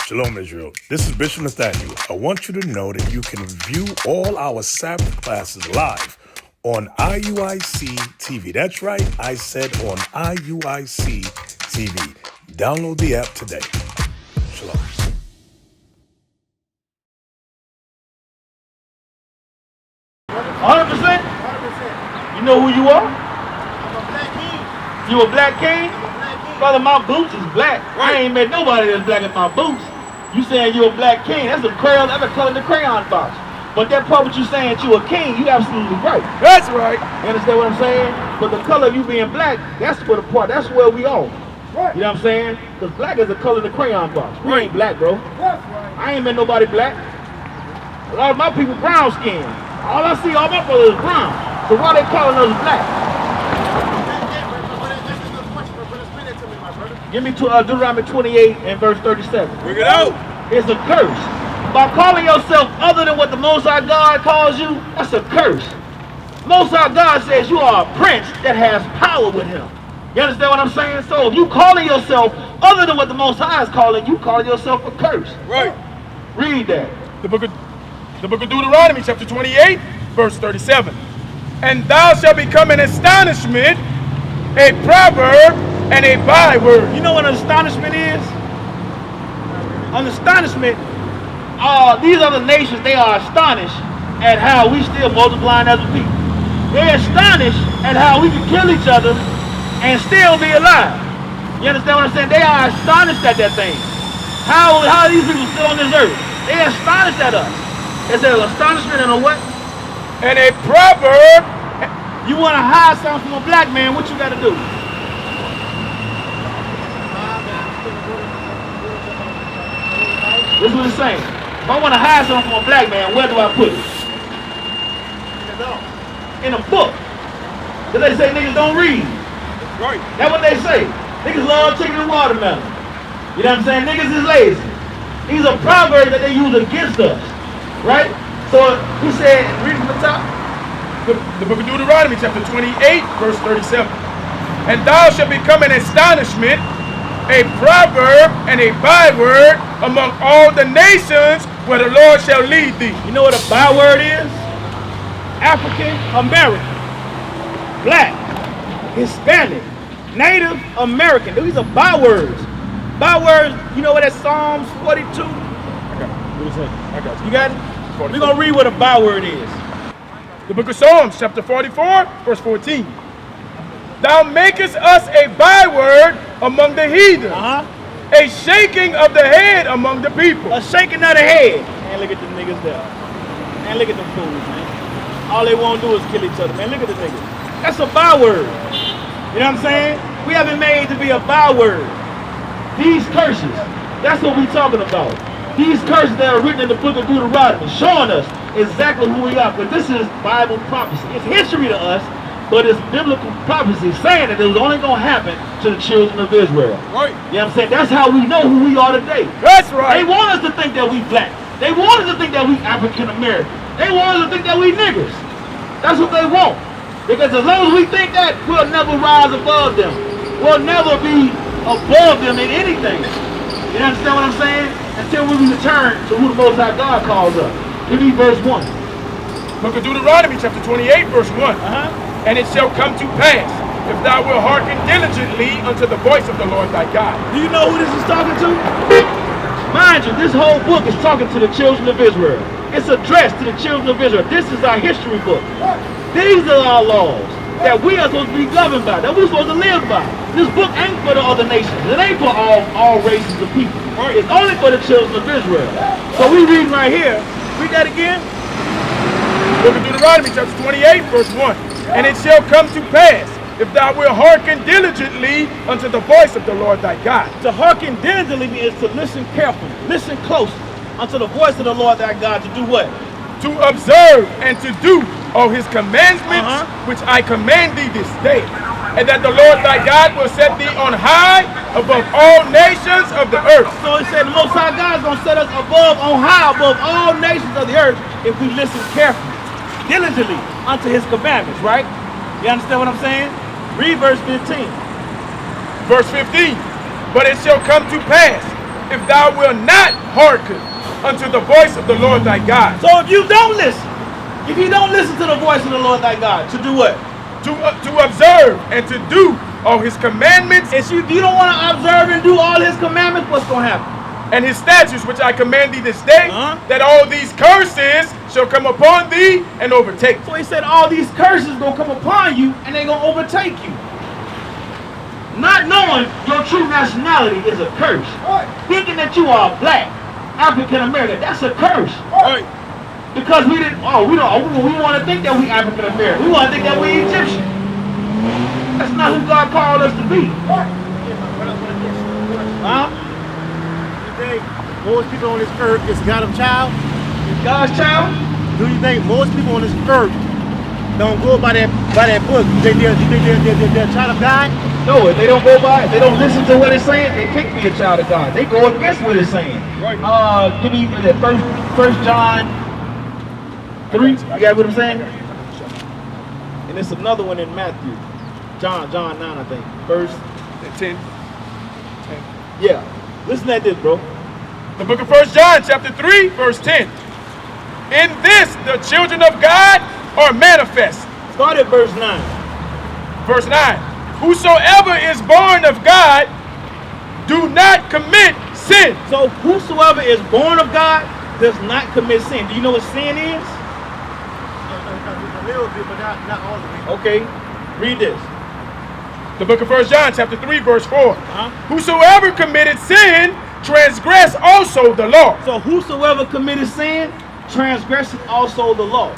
Shalom, Israel. This is Bishop Nathaniel. I want you to know that you can view all our Sabbath classes live on IUIC TV. That's right, I said on IUIC TV. Download the app today. Shalom. 100%? You know who you are? I'm a black king. You a black king? Brother, my boots is black. Right. I ain't met nobody that's black as my boots. You saying you a black king? That's a crayon. That's a color in the crayon box. But that part what you saying that you a king, you absolutely right. That's right. You understand what I'm saying? But the color of you being black, that's where the part. That's where we are. Right. You know what I'm saying? Because black is a color in the crayon box. We ain't black, bro. That's right. I ain't met nobody black. A lot of my people brown skin. All I see, all my brothers is brown. So why they calling us black? Give me Deuteronomy 28 and verse 37. Bring it out. It's a curse. By calling yourself other than what the Most High God calls you, that's a curse. Most High God says you are a prince that has power with him. You understand what I'm saying? So if you calling yourself other than what the Most High is calling you yourself a curse. Right. Read that. The book of Deuteronomy, chapter 28, verse 37. And thou shalt become an astonishment, a proverb, and a byword. You know what an astonishment is? An astonishment, these other nations, they are astonished at how we still multiplying as a people. They're astonished at how we can kill each other and still be alive. You understand what I'm saying? They are astonished at that thing. How are these people still on this earth? They're astonished at us. It's an astonishment and a what? And a proverb. You want to hide something from a black man, what you got to do? This is what it's saying. If I want to hide something from a black man, where do I put it? In a book. Because they say niggas don't read. Right. That's what they say. Niggas love chicken and watermelon. You know what I'm saying? Niggas is lazy. These are proverbs that they use against us. Right? So he said, read from the top. The book of Deuteronomy, chapter 28, verse 37. And thou shalt become an astonishment, a proverb, and a byword among all the nations where the Lord shall lead thee. You know what a byword is? African American, black, Hispanic, Native American. These are bywords. Bywords, you know what that Psalms 42? I got you. You got it? We're going to read what a byword is. The book of Psalms, chapter 44, verse 14. Thou makest us a byword among the heathen, a shaking of the head among the people. A shaking of the head. Man, look at them niggas there. Man, look at them fools, man. All they want to do is kill each other, man. Look at the niggas. That's a byword. You know what I'm saying? We haven't made to be a byword. These curses, that's what we're talking about. These curses that are written in the book of Deuteronomy, showing us exactly who we are. But this is Bible prophecy. It's history to us, but it's biblical prophecy saying that it was only going to happen to the children of Israel. Right. You know what I'm saying? That's how we know who we are today. That's right. They want us to think that we black. They want us to think that we African American. They want us to think that we niggers. That's what they want. Because as long as we think that, we'll never rise above them. We'll never be above them in anything. You understand what I'm saying? Until we return to who the Most High God calls us. Give me verse 1. Book of Deuteronomy, chapter 28, verse 1. And it shall come to pass, if thou wilt hearken diligently unto the voice of the Lord thy God. Do you know who this is talking to? Mind you, this whole book is talking to the children of Israel. It's addressed to the children of Israel. This is our history book. These are our laws that we are supposed to be governed by, that we're supposed to live by. This book ain't for the other nations. It ain't for all races of people. It's only for the children of Israel. So we read right here. Read that again. Book of Deuteronomy, chapter 28, verse 1. And it shall come to pass, if thou wilt hearken diligently unto the voice of the Lord thy God. To hearken diligently means to listen carefully, listen close unto the voice of the Lord thy God to do what? To observe and to do all his commandments, which I command thee this day. And that the Lord thy God will set thee on high above all nations of the earth. So he said the Most High God is going to set us on high above all nations of the earth if we listen carefully, diligently unto his commandments, right? You understand what I'm saying? Read verse 15. Verse 15. But it shall come to pass, if thou wilt not hearken unto the voice of the Lord thy God. So if you don't listen to the voice of the Lord thy God, to do what? To observe and to do all his commandments. And so if you don't want to observe and do all his commandments, what's going to happen? And his statutes which I command thee this day, that all these curses shall come upon thee and overtake. So he said all these curses going to come upon you and they're going to overtake you. Not knowing your true nationality is a curse. Thinking that you are black, African American, that's a curse. Because we want to think that we African American. We want to think that we Egyptian. That's not who God called us to be. Do you think most people on this earth is God's child? Is God's child? Do you think most people on this earth don't go by that book? Do you think they're a child of God? No, if they don't go by it, they don't listen to what it's saying, they can't be a child of God. They go against what it's saying. Give me the first John 3. You got what I'm saying? And there's another one in Matthew. John 9, I think. Verse 10. Yeah. Listen at this, bro. The book of 1 John chapter 3 verse 10. In this the children of God are manifest. Start at verse 9. Verse 9. Whosoever is born of God do not commit sin. So whosoever is born of God does not commit sin. Do you know what sin is? A little bit, but not all of it. Okay. Read this. The book of 1 John chapter 3 verse 4. Whosoever committed sin transgress also the law. So whosoever committed sin transgresses also the law.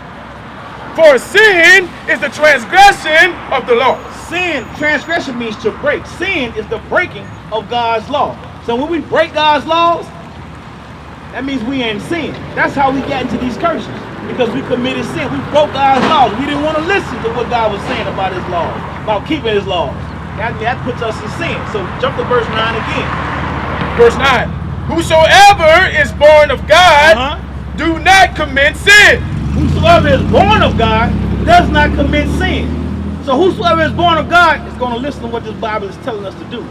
For sin is the transgression of the law. Transgression means to break. Sin is the breaking of God's law. So when we break God's laws, that means we in sin. That's how we got into these curses. Because we committed sin. We broke God's laws. We didn't want to listen to what God was saying about his laws, about keeping his laws. That puts us in sin. So jump to verse 9 again. Verse 9. Whosoever is born of God do not commit sin. Whosoever is born of God does not commit sin. So whosoever is born of God is going to listen to what this Bible is telling us to do.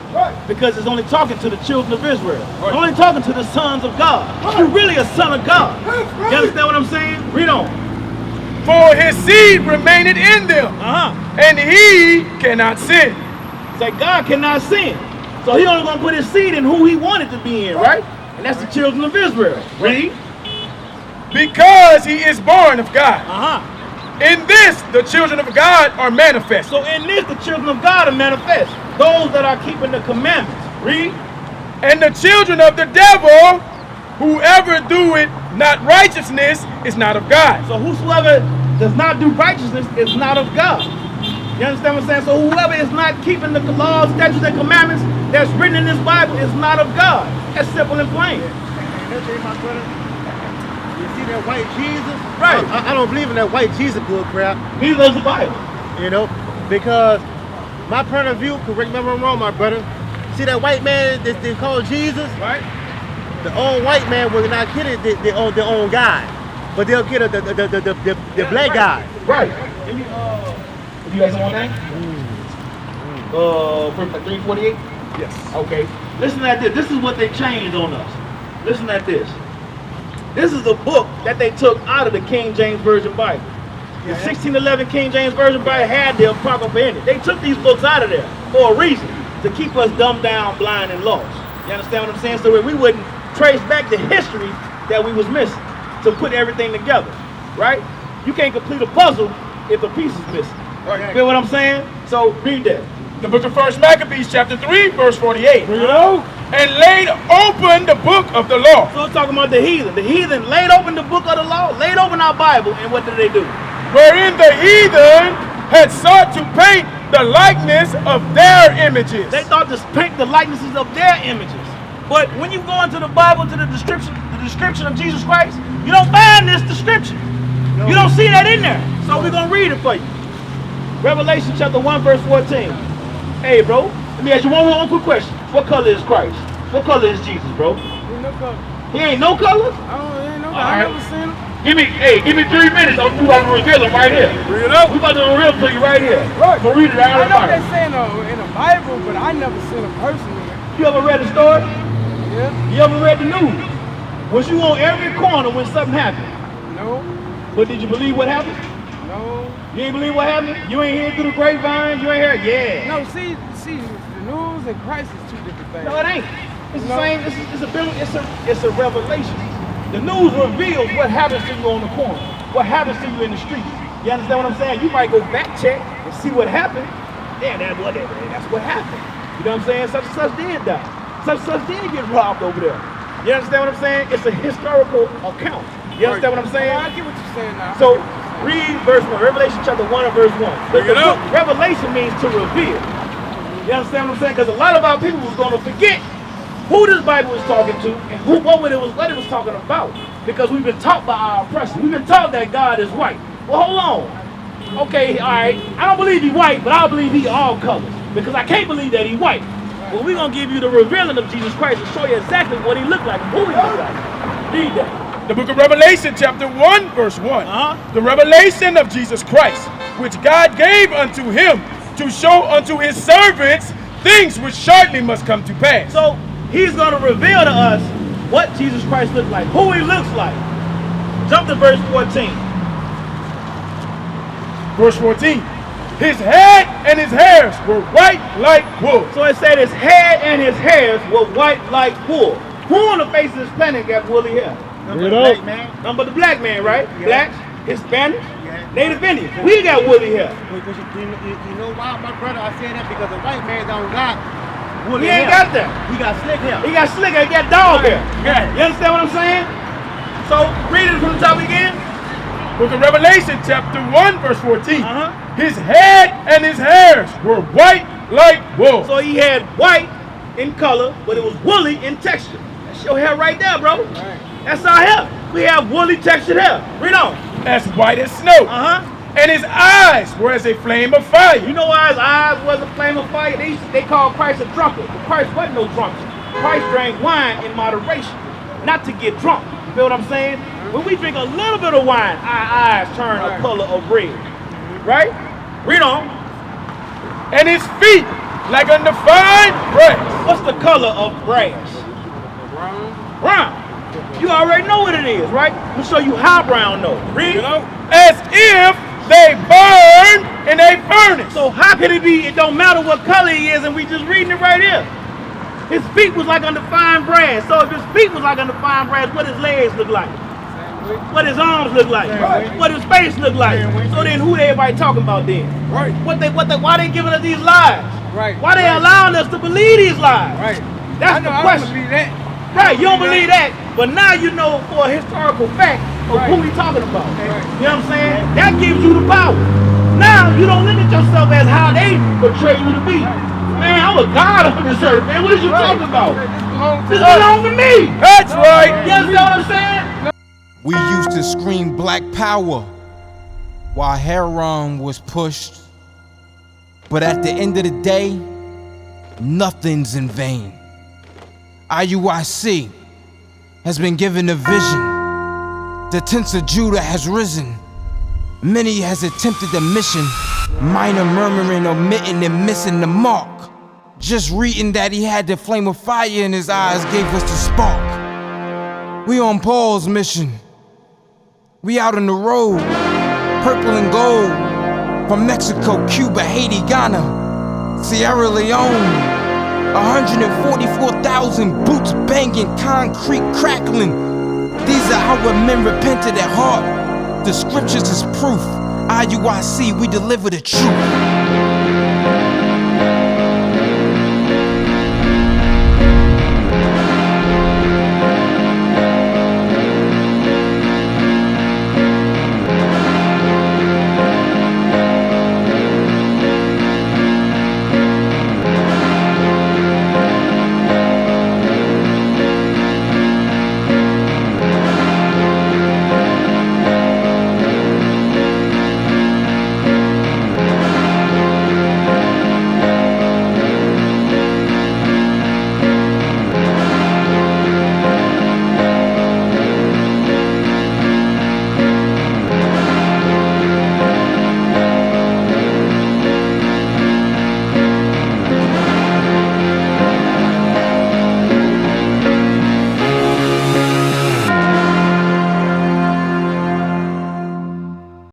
Because it's only talking to the children of Israel. It's only talking to the sons of God. You're really a son of God. You understand what I'm saying? Read on. For his seed remaineth in them, and he cannot sin. It's like God cannot sin. So he only going to put his seed in who he wanted to be in, right? And that's the children of Israel. Read. Because he is born of God. In this, the children of God are manifest. So in this, the children of God are manifest. Those that are keeping the commandments. Read. And the children of the devil, whoever doeth not righteousness, is not of God. So whosoever does not do righteousness is not of God. You understand what I'm saying? So whoever is not keeping the laws, statutes, and commandments that's written in this Bible is not of God. That's simple and plain. You see that white Jesus? Right. I don't believe in that white Jesus bull crap. Neither does the Bible. You know, because my point of view, correct me if I'm wrong, my brother. See that white man that they call Jesus? Right. The old white man will not kill their own God, but they'll kill the black guy. Right. You guys want that? 348? Yes. Okay. Listen at this. This is what they changed on us. Listen at this. This is the book that they took out of the King James Version Bible. The 1611 King James Version Bible had the Apocrypha in it. They took these books out of there for a reason, to keep us dumbed down, blind, and lost. You understand what I'm saying? So we wouldn't trace back the history that we was missing, to put everything together, right? You can't complete a puzzle if a piece is missing. Right. Feel what I'm saying? So read that. The book of 1 Maccabees chapter 3 verse 48. You know? And laid open the book of the law. So it's talking about the heathen. The heathen laid open the book of the law, laid open our Bible, and what did they do? Wherein the heathen had sought to paint the likeness of their images. They thought to paint the likenesses of their images. But when you go into the Bible to the description of Jesus Christ, you don't find this description. No. You don't see that in there. So we're going to read it for you. Revelation chapter 1 verse 14. Hey, bro, let me ask you one quick question. What color is Christ? What color is Jesus, bro? He ain't no color. He ain't no color? I ain't no color. Right. I never seen him. Give me 3 minutes. I'm about to reveal him right here. Read it up. We about to reveal him to you right here. Right. So read it out of the I know Bible. they say in the Bible, but I never seen a person in it. You ever read the story? Yeah. You ever read the news? Was you on every corner when something happened? No. But did you believe what happened? No. You ain't believe what happened? You ain't hear through the grapevine? You ain't hear? Yeah. No, see, the news and Christ is two different things. No, it ain't. It's the same. It's a revelation. The news reveals what happens to you on the corner, what happens to you in the streets. You understand what I'm saying? You might go back check and see what happened. Yeah, that's what happened. You know what I'm saying? Such and such did die. Such and such did get robbed over there. You understand what I'm saying? It's a historical account. You understand what I'm saying? I get what you're saying now. So read verse 1, Revelation chapter 1 and verse 1. Bring it up. Revelation means to reveal. You understand what I'm saying? Because a lot of our people was going to forget who this Bible was talking to and what it was talking about. Because we've been taught by our oppressors. We've been taught that God is white. Well, hold on. Okay, all right. I don't believe he's white, but I believe he's all colors. Because I can't believe that he's white. Well, we're going to give you the revealing of Jesus Christ and show you exactly what he looked like and who he looked like. Read that. The book of Revelation, chapter 1, verse 1. The revelation of Jesus Christ, which God gave unto him to show unto his servants things which shortly must come to pass. So he's going to reveal to us what Jesus Christ looks like, who he looks like. Jump to verse 14. Verse 14. His head and his hairs were white like wool. So it said his head and his hairs were white like wool. Who on the face of this planet got woolly hair? Number the black man. Number the black man, right? Yeah. Blacks, Hispanics, Yeah. Native Indians. We got woolly hair. Because you know why, my brother? I say that because the white man don't got woolly He ain't hair. got that. He got slick hair. He got slick hair, he got dog hair. Yeah. You understand what I'm saying? So read it from the top again. Book of Revelation, chapter 1, verse 14. Uh-huh. His head and his hairs were white like wool. So he had white in color, but it was woolly in texture. That's your hair right there, bro. That's our hair. We have woolly textured hair. Read on. As white as snow. And his eyes were as a flame of fire. You know why his eyes was a flame of fire? They called Christ a drunkard. But Christ wasn't no drunkard. Christ drank wine in moderation, not to get drunk. You feel what I'm saying? When we drink a little bit of wine, our eyes turn a color of red. Right? Read on. And his feet like undefined brass. What's the color of brass? Brown. You already know what it is, right? I'm gonna show you how brown knows. Read. As if they burn in a furnace. So how could it be? It don't matter what color he is, and we just reading it right here. His feet was like undefined brass. So if his feet was like undefined brass, what his legs look like? What his arms look like? What his face look like? So then who everybody talking about then? Right. Why they giving us these lies? Right. Why they allowing us to believe these lies? Right. That's the I don't question. believe that. Right, you don't believe that, but now you know for a historical fact of who we talking about. You know what I'm saying? That gives you the power. Now you don't limit yourself as how they portray you to be. Man, I'm a god on this earth, man. What is you talking about? This belongs to me. That's right. You understand what I'm saying? We used to scream black power while Heron was pushed. But at the end of the day, nothing's in vain. IUIC has been given a vision. The tents of Judah has risen. Many has attempted the mission. Minor murmuring, omitting, and missing the mark. Just reading that he had the flame of fire in his eyes gave us the spark. We on Paul's mission. We out on the road, purple and gold. From Mexico, Cuba, Haiti, Ghana, Sierra Leone. 144,000 boots banging, concrete crackling. These are our men repented at heart. The scriptures is proof. IUIC, we deliver the truth.